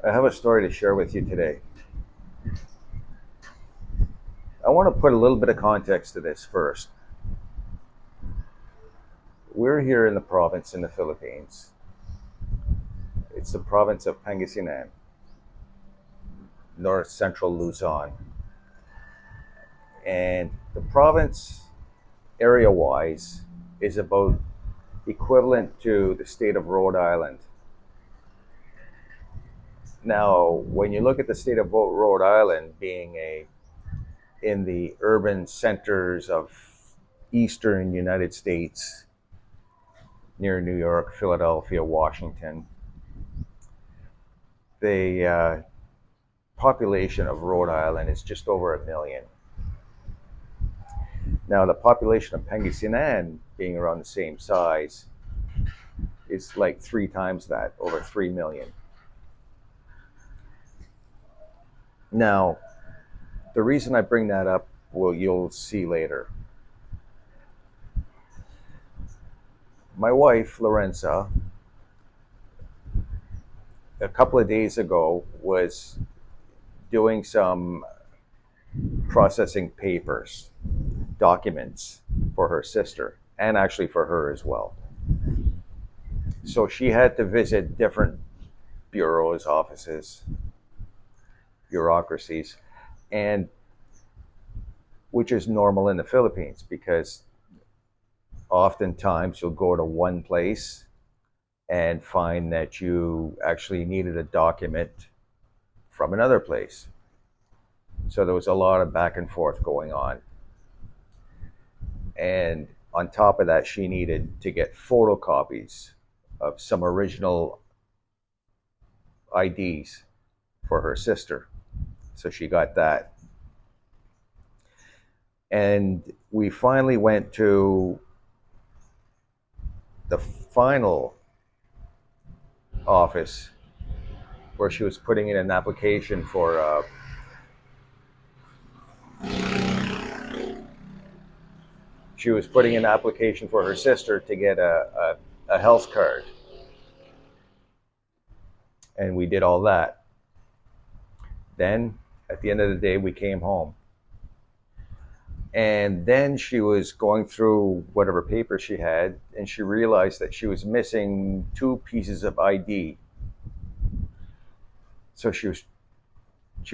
I have a story to share with you today. I want to put a little bit of context to this first. We're here in the province in the Philippines. It's the province of Pangasinan, north central Luzon. And the province, area wise, is about equivalent to the state of Rhode Island. Now, when you look at the state of Rhode Island being in the urban centers of eastern United States, near New York, Philadelphia, Washington, the population of Rhode Island is just over 1 million. Now, the population of Pangasinan, being around the same size, is like 3 times that, over 3 million. Now, the reason I bring that up, well, you'll see later. My wife, Lorenza, a couple of days ago was doing some processing papers, documents for her sister, and actually for her as well. So she had to visit different bureaus, offices, bureaucracies, and which is normal in the Philippines because oftentimes you'll go to one place and find that you actually needed a document from another place. So there was a lot of back and forth going on. And on top of that, she needed to get photocopies of some original IDs for her sister. So she got that. And we finally went to the final office where she was putting in an application for her sister to get a health card, and we did all that. Then at the end of the day, we came home, and then she was going through whatever paper she had, and she realized that she was missing 2 pieces of ID. So she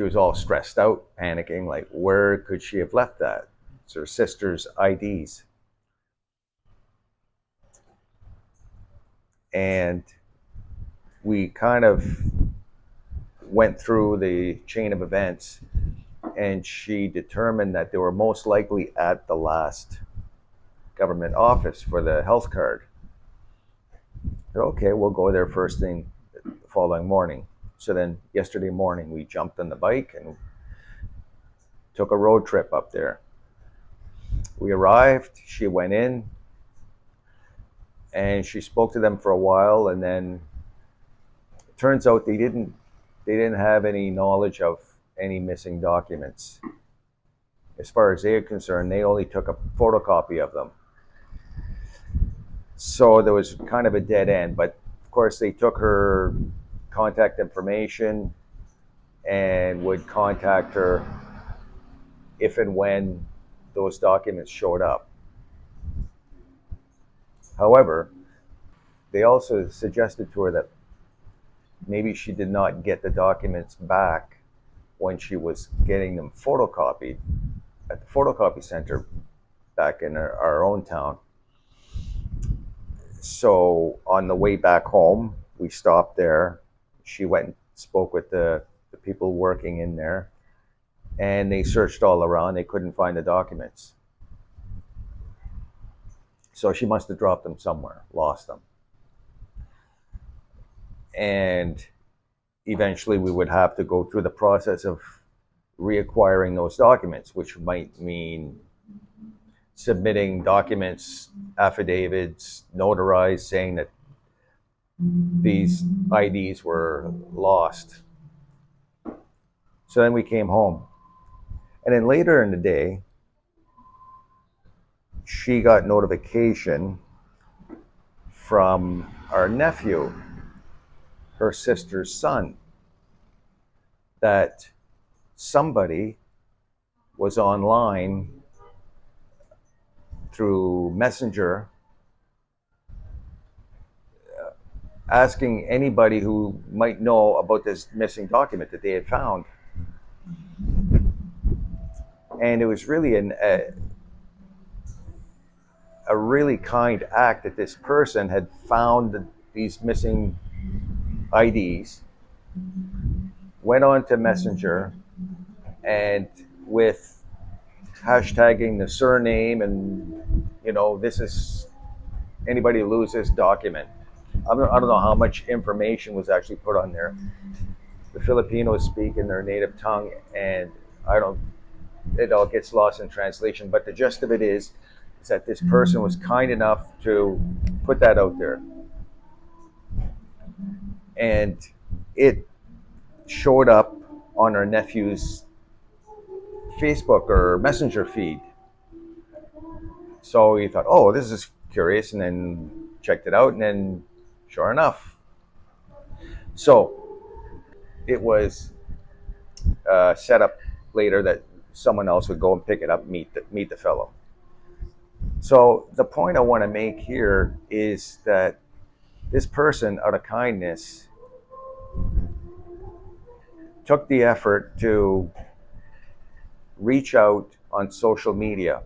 was all stressed out, panicking, like, where could she have left that? It's her sister's IDs. And we kind of went through the chain of events, and she determined that they were most likely at the last government office for the health card. Said, okay, we'll go there first thing the following morning. So then yesterday morning, we jumped on the bike and took a road trip up there. We arrived, she went in, and she spoke to them for a while, and then it turns out they didn't have any knowledge of any missing documents. As far as they are concerned, they only took a photocopy of them. So there was kind of a dead end, but of course they took her contact information and would contact her if and when those documents showed up. However, they also suggested to her that maybe she did not get the documents back when she was getting them photocopied at the photocopy center back in our own town. So on the way back home, we stopped there. She went and spoke with the people working in there, and they searched all around. They couldn't find the documents. So she must have dropped them somewhere, lost them. And eventually we would have to go through the process of reacquiring those documents, which might mean submitting documents, affidavits, notarized, saying that these IDs were lost. So then we came home. And then later in the day, she got notification from our nephew, her sister's son, that somebody was online through Messenger asking anybody who might know about this missing document that they had found. And it was really a really kind act that this person had found these missing IDs, went on to Messenger, and with hashtagging the surname and, this is anybody lose this document. I don't know how much information was actually put on there. The Filipinos speak in their native tongue, and I don't. It all gets lost in translation. But the gist of it is that this person was kind enough to put that out there, and it showed up on our nephew's Facebook or Messenger feed. So he thought, "Oh, this is curious," and then checked it out, and then, sure enough, so it was set up later that someone else would go and pick it up, meet the fellow. So the point I want to make here is that this person, out of kindness, took the effort to reach out on social media.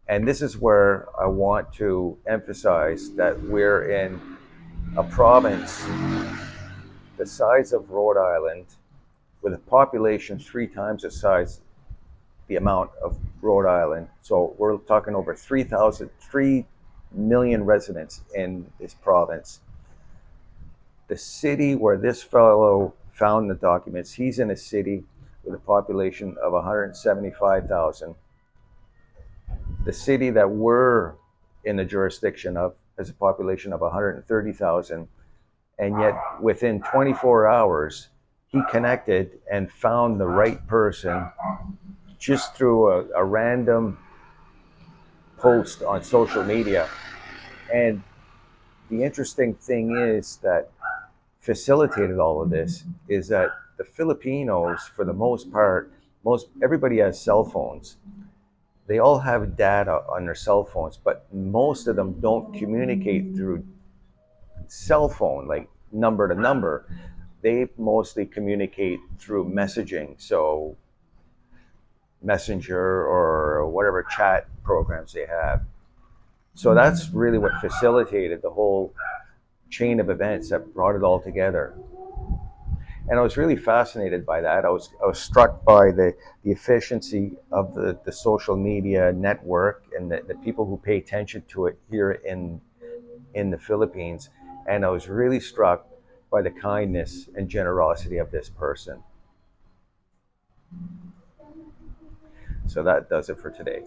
And this is where I want to emphasize that we're in a province the size of Rhode Island, with a population 3 times the amount of Rhode Island. So we're talking over 3 million residents in this province. The city where this fellow found the documents, he's in a city with a population of 175,000. The city that we're in the jurisdiction of has a population of 130,000. And yet within 24 hours, he connected and found the right person just through a random post on social media. And the interesting thing is that facilitated all of this is that the Filipinos, for the most part, everybody has cell phones. They all have data on their cell phones, but most of them don't communicate through cell phone, like number to number. They mostly communicate through messaging. So Messenger or whatever chat programs they have. So that's really what facilitated the whole chain of events that brought it all together. And I was really fascinated by that. I was struck by the efficiency of the social media network and the people who pay attention to it here in the Philippines. And I was really struck by the kindness and generosity of this person. So that does it for today.